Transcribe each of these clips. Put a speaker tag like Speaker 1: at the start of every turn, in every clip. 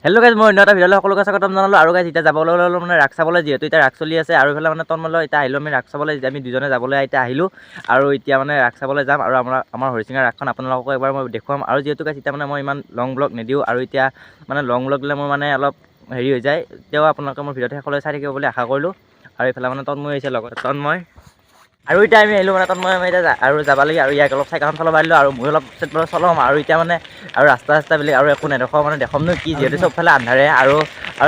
Speaker 1: Hello' guys, মই এটা ভিডিঅ'লৈ সকলোকে স্বাগতম জনালোঁ। আৰু গাইজ এতিয়া যাবলৈ ল'লোঁ মানে ৰাস চাবলৈ, যিহেতু এতিয়া ৰাস চলি আছে। আৰু এইফালে মানে তন্ময়লৈ এতিয়া আহিলোঁ আমি ৰাস চাবলৈ, আমি দুজনে যাবলৈ এতিয়া আহিলোঁ। আৰু এতিয়া মানে ৰাস চাবলৈ যাম। আৰু আমাৰ হৰিচিঙা ৰাসখন আপোনালোকক এবাৰ মই দেখুৱাম। আৰু যিহেতু গাইজ এতিয়া মানে মই ইমান লং ব্লগ নিদিওঁ, আৰু এতিয়া মানে লং ব্লগ দিলে মোৰ মানে অলপ হেৰি হৈ যায়। তেতিয়াও আপোনালোকে মোৰ ভিডিঅ'টো সকলোৱে চাই থাকিব বুলি আশা কৰিলোঁ। আৰু এইফালে মানে তন্ময় আহিছে লগত, তন্ময়। আৰু এতিয়া আমি আহিলোঁ মানে তন্ময় আমি এতিয়া আৰু যাব লাগে। আৰু ইয়াক অলপ চাইকেলখন চলাব দিলোঁ, আৰু মই অলপ চলাম। আৰু এতিয়া মানে আৰু ৰাস্তাবিলাক আৰু একো নেদেখাওঁ, মানে দেখামনো কি, যিহেতু চবফালে আন্ধাৰে। আৰু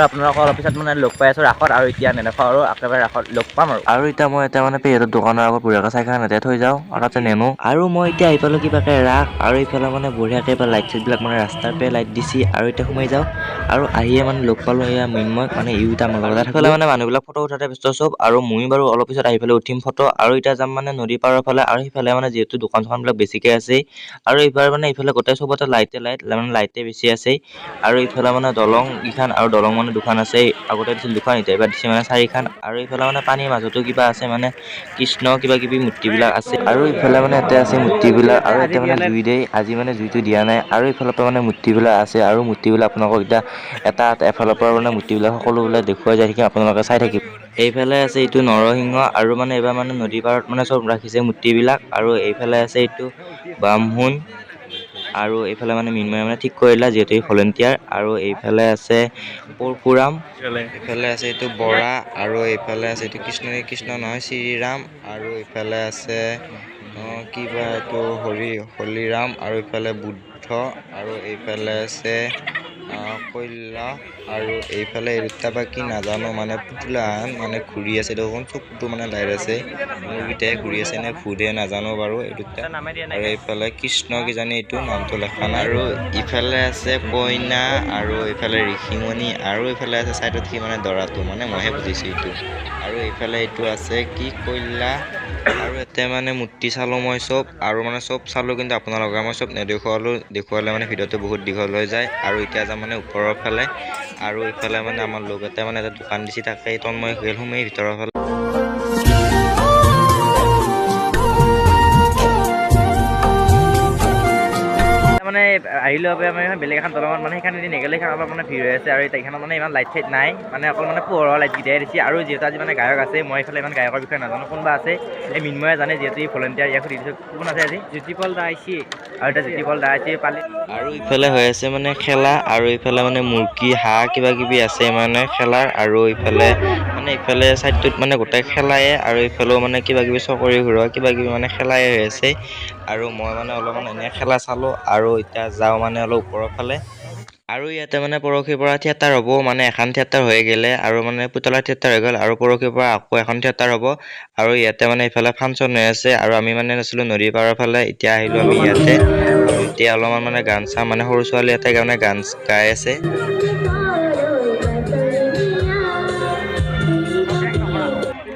Speaker 1: আপোনালোকক অলপ পিছত মানে লগ পাই আছোঁ ৰাসত, আৰু এতিয়া নেদেখাওঁ আৰু একেবাৰে ৰাসত লগ পাম। আৰু এতিয়া মই এতিয়া মানে পেহীহঁতৰ দোকানৰ আগত বঢ়িয়াকৈ চাইকেলখন ইয়াতে থৈ যাওঁ, আৰু তাতে নেনো। আৰু মই এতিয়া আহি পালোঁ কিবাকে ৰাস, আৰু এইফালে মানে বঢ়িয়াকৈ লাইট চাইটবিলাক মানে ৰাস্তাৰ পৰা লাইট দিছি। আৰু এতিয়া সোমাই যাওঁ, আৰু আহিয়ে মানে লগ পালোঁ এয়া মৃন্ময়, মানে ইও এতিয়া আমাৰ লগত থাকিলে মানে মানুহবিলাক ফটো উঠাতে ব্যস্ত চব। আৰু মই বাৰু অলপ পিছত আহি পেলাই উঠিম ফটো। আৰু এতিয়া যাম মানে নদী পাৰৰ ফালে, আৰু সেইফালে মানে যিহেতু দোকান চোকানবিলাক বেছিকৈ আছেই। আৰু এইবাৰ মানে এইফালে গোটেই চবতে লাইটে বেছি আছে। আৰু এইফালে মানে দলং কেইখন, আৰু দলং মানে দুখন আছে। আগতে দিছিল দুখন, এতিয়া এইবাৰ দিছে মানে 4খন। আৰু এইফালে মানে পানীৰ মাজতো কিবা আছে, মানে কৃষ্ণ কিবা কিবি মূৰ্তিবিলাক আছে। আৰু ইফালে মানে ইয়াতে আছে মূৰ্তিবিলাক, আৰু ইয়াতে মানে জুই দেই, আজি মানে জুইটো দিয়া নাই। আৰু এইফালৰ পৰা মানে মূৰ্তিবিলাক আছে, আৰু মূৰ্তিবিলাক আপোনালোকক এতিয়া এফালৰ পৰা মানে মূৰ্তিবিলাক সকলোবিলাক দেখুৱাই যাই থাকিম, আপোনালোকে চাই থাকিব। এইফালে আছে এইটো নৰসিংহ, আৰু মানে এইবাৰ মানে নদী পাৰত মানে চব ৰাখিছে মূৰ্তিবিলাক। আৰু এইফালে আছে এইটো বামুণ, আৰু এইফালে মানে মৃন্ময়ে মানে ঠিক কৰিলা, যিহেতু ভলেণ্টিয়াৰ। আৰু এইফালে আছে পৰশুৰাম, এইফালে আছে এইটো বৰা, আৰু এইফালে আছে এইটো কৃষ্ণ নহয় শ্ৰীৰাম। আৰু এইফালে আছে কিবা এইটো হলিৰাম, আৰু এইফালে বুদ্ধ, আৰু এইফালে আছে কল্যা, আৰু এইফালে এই দুটা বা কি নাজানো, মানে পুতলাহান মানে ঘূৰি আছে দেখোন, চকুটো মানে লাইট আছে, মূৰকেইটাই ঘূৰি আছে নে ভূতে নাজানো বাৰু এই দুটা। আৰু এইফালে কৃষ্ণ কিজানি এইটো নামটো লেখা নাই। আৰু ইফালে আছে কইনা, আৰু এইফালে ঋষিমণি, আৰু এইফালে আছে চাইডত কি মানে দৰাটো, মানে মইহে বুজিছোঁ এইটো। আৰু এইফালে এইটো আছে কি কল্যা। আৰু ইয়াতে মানে মূৰ্তি চালোঁ মই চব, আৰু মানে চব চালোঁ, কিন্তু আপোনালোকে মই চব দেখুৱালে মানে ভিডিঅ'টো বহুত দীঘল হৈ যায়। আৰু এতিয়া যাম মানে ওপৰৰ ফালে, আৰু এইফালে মানে আমাৰ লগ এটা মানে এটা দোকান দিছে, তাকে তন্ময় গেল সোমাই ভিতৰৰ ফালে। মানে আহিলোঁ আমি বেলেগ এখন দলঙত, মানে সেইখানে নেগেলে সেইখন অলপ মানে ভিৰ হৈ আছে। আৰু এইখনত মানে ইমান লাইট চাইট নাই, মানে অকল মানে পোহৰৰ লাইট কেইটাই দিছে। আৰু যিহেতু আজি মানে গায়ক আছে, মই এইফালে ইমান গায়কৰ বিষয়ে নাজানো, কোনোবা আছে এই মৃন্ময়ে জানে, যিহেতু ই ভলেণ্টিয়াৰ। ইয়াক সুধি দিছোঁ কোন আছে আজি, জ্যোতিপল দা আহিছে। আৰু এতিয়া জ্যোতিপল দা আহিছে পালি। আৰু ইফালে হৈ আছে মানে খেলা, আৰু ইফালে মানে মুৰ্গী হাঁহ কিবা কিবি আছে মানে খেলাৰ। আৰু ইফালে চাইডটোত মানে গোটেই খেলায়ে, আৰু ইফালেও মানে কিবা কিবি চকৰি ঘূৰোৱা কিবা কিবি মানে খেলাই হৈ আছে। আৰু মই মানে অলপমান এনে খেলা চালোঁ, আৰু এতিয়া যাওঁ মানে অলপ ওপৰৰ ফালে। আৰু ইয়াতে মানে পৰহিৰ পৰা থিয়েটাৰ হ'ব, মানে এখন থিয়েটাৰ হৈ গ'লে, আৰু মানে পুতলা থিয়েটাৰ হৈ গ'ল, আৰু পৰহিৰ পৰা আকৌ এখন থিয়েটাৰ হ'ব। আৰু ইয়াতে মানে ইফালে ফাংচন হৈ আছে, আৰু আমি মানে আছিলোঁ নদীৰ পাৰৰ ফালে, এতিয়া আহিলোঁ আমি ইয়াতে। আৰু এতিয়া অলপমান মানে গান চাম, মানে সৰু ছোৱালী এটাই মানে গান গাই আছে।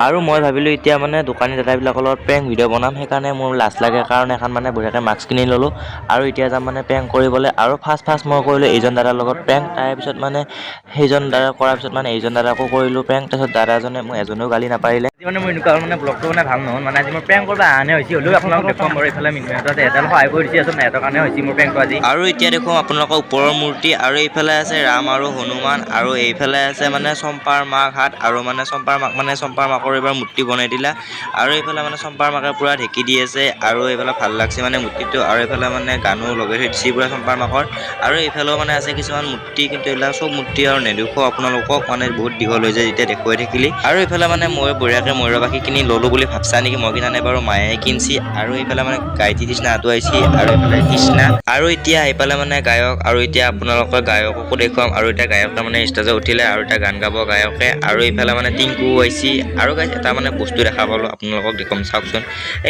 Speaker 1: আৰু মই ভাবিলোঁ এতিয়া মানে দোকানী দাদাবিলাকৰ লগত প্ৰেংক ভিডিঅ' বনাম, সেইকাৰণে মোৰ লাজ লাগে কাৰণে এখন মানে বঢ়িয়াকৈ মাস্ক কিনি ল'লোঁ। আৰু এতিয়া যাম মানে প্ৰেংক কৰিবলৈ। আৰু ফাৰ্ষ্ট মই কৰিলোঁ এইজন দাদাৰ লগত প্ৰেংক, তাৰপিছত মানে সেইজন দাদা কৰাৰ পিছত মানে এইজন দাদাকো কৰিলোঁ প্ৰেংক। তাৰপিছত দাদাজনে মোক এজনেও গালি নাপাৰিলে। আজি মানে মোৰ এনেকুৱা হ'ল, মানে ব্লগটো মানে ভাল নহ'ল, মানে আজি মোৰ প্ৰেংক কৰিব আনে হৈছে, হ'লেও আপোনালোকক দেখুৱাম বাৰু। এইফালে মৃন্ময়হঁতে এটাল সহায় কৰি দিছে, সিহঁতৰ কাৰণে হৈছে মোৰ প্ৰেংকটো আজি। আৰু এতিয়া দেখুৱাম আপোনালোকৰ ওপৰৰ মূৰ্তি, আৰু এইফালে আছে ৰাম আৰু হনুমান, আৰু এইফালে আছে মানে চম্পাৰ মাক হাত, আৰু মানে চম্পাৰ মাকৰ এইবাৰ মূৰ্তি বনাই দিলা। আৰু এইফালে মানে চম্পাৰ মাকে পুৰা ঢেঁকি দি আছে, আৰু এইফালে ভাল লাগছে মানে মূৰ্তিটো। আৰু এইফালে মানে গানো লগাই থৈ দিছে পুৰা চম্পাৰ মাকৰ। আৰু এইফালেও মানে আছে কিছুমান মূৰ্তি, কিন্তু এইবিলাক চব মূৰ্তি আৰু নেদেখুৱাও আপোনালোকক, মানে বহুত দীঘল হৈ যায় যেতিয়া দেখুৱাই থাকিলে। আৰু এইফালে মানে মই বঢ়িয়াকৈ ময়ূৰ পাখি কিনি ল'লোঁ বুলি ভাবছা নেকি, মই কিনা নাই বাৰু, মায়ে কিনছি। আৰু এইফালে মানে গায়ত্ৰী তৃষ্ণাহঁতো আহিছে, আৰু এইফালে তৃষ্ণা। আৰু এতিয়া আহি পালে মানে গায়ক, আৰু এতিয়া আপোনালোকৰ গায়ককো দেখুৱাম। আৰু এতিয়া গায়কটা মানে ষ্টেজত উঠিলে, আৰু এতিয়া গান গাব গায়কে। আৰু এইফালে মানে টিংকু আহিছে। আৰু গাইছ এটা মানে বস্তু দেখা পালোঁ, আপোনালোকক দেখুৱাম চাওকচোন।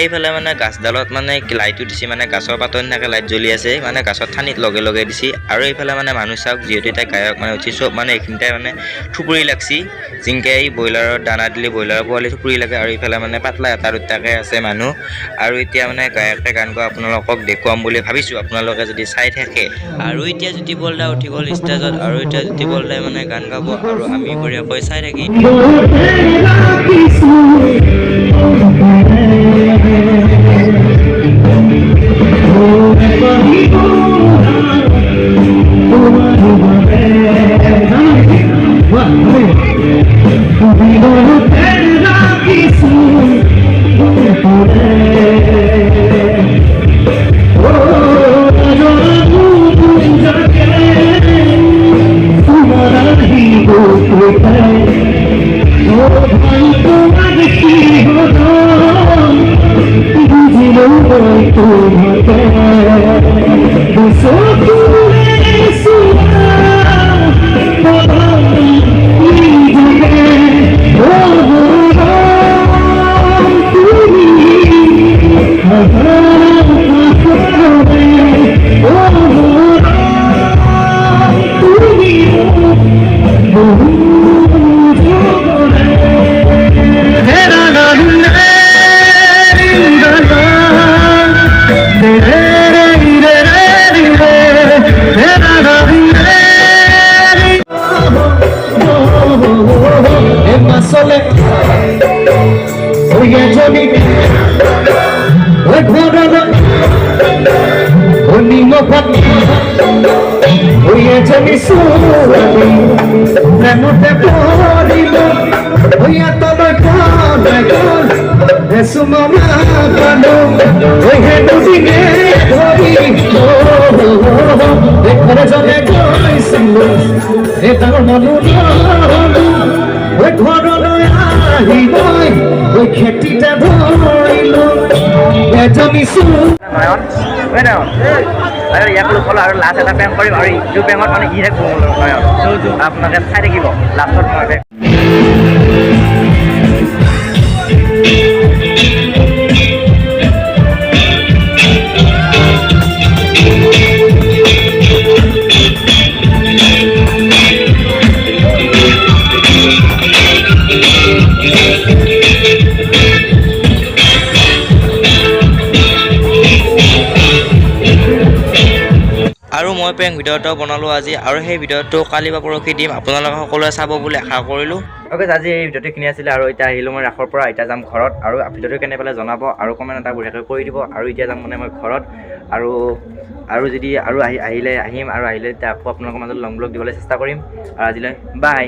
Speaker 1: এইফালে মানে গাছডালত মানে লাইটো দিছে, মানে গাছৰ পাতৰ নিচিনাকৈ লাইট জ্বলি আছে, মানে গাছৰ ঠানিত লগে দিছে। আৰু এইফালে মানে মানুহ চাওক, যিহেতু এতিয়া গায়ক মানে উঠি চব মানে এইখিনিতে মানে থুপুৰি লাগছি, জিংকে এই ব্ৰইলাৰৰ দানা দিলে ব্ৰইলাৰৰ পোৱালি থুপুৰি লাগে। আৰু এইফালে মানে পাতলা এটা দুটাকৈ আছে মানুহ। আৰু এতিয়া মানে গায়কে গান গোৱা আপোনালোকক দেখুৱাম বুলি ভাবিছোঁ, আপোনালোকে যদি চাই থাকে। আৰু এতিয়া জ্যোতিপল দা উঠি গ'ল ষ্টেজত, আৰু এতিয়া জ্যোতিপল দাই মানে গান গাব, আৰু আমি বঢ়িয়াকৈ চাই থাকিম।
Speaker 2: জমিছো আমি প্ৰেমতে পৰিলো হৈয়া তলৈ পালে গল চুমনা পালো হে দুদিনে ধৰি ঘৰে জনে গৈছিলো এটাও মনো নললো ঘৰলৈ আহি মই খেতিতে ধৰিলো জমিছো
Speaker 1: নয়ন হয় নয়ন আৰু ইয়াক লগ পালোঁ আৰু লাষ্ট এটা প্ৰেংক কৰিম আৰু ইটো প্ৰেংকত মানে ই থাকিব নয়ন আপোনালোকে চাই থাকিব লাষ্টত মই আৰু মই প্ৰেংক ভিডিঅ' এটা বনালোঁ আজি আৰু সেই ভিডিঅ'টো কালি বা পৰহি দিম আপোনালোকে সকলোৱে চাব বুলি আশা কৰিলোঁ অ'কে আজি এই ভিডিঅ'টো কিনি আছিলে আৰু এতিয়া আহিলোঁ মই ৰাসৰ পৰা এতিয়া যাম ঘৰত আৰু ভিডিঅ'টো কেনে পালে জনাব আৰু কমেণ্ট এটা বঢ়িয়াকৈ কৰি দিব আৰু এতিয়া যাম মানে মই ঘৰত আৰু যদি আহিলে আহিম আৰু আহিলে তেতিয়া আকৌ আপোনালোকৰ মাজত লং ব্লগ দিবলৈ চেষ্টা কৰিম আৰু আজিলৈ বাই।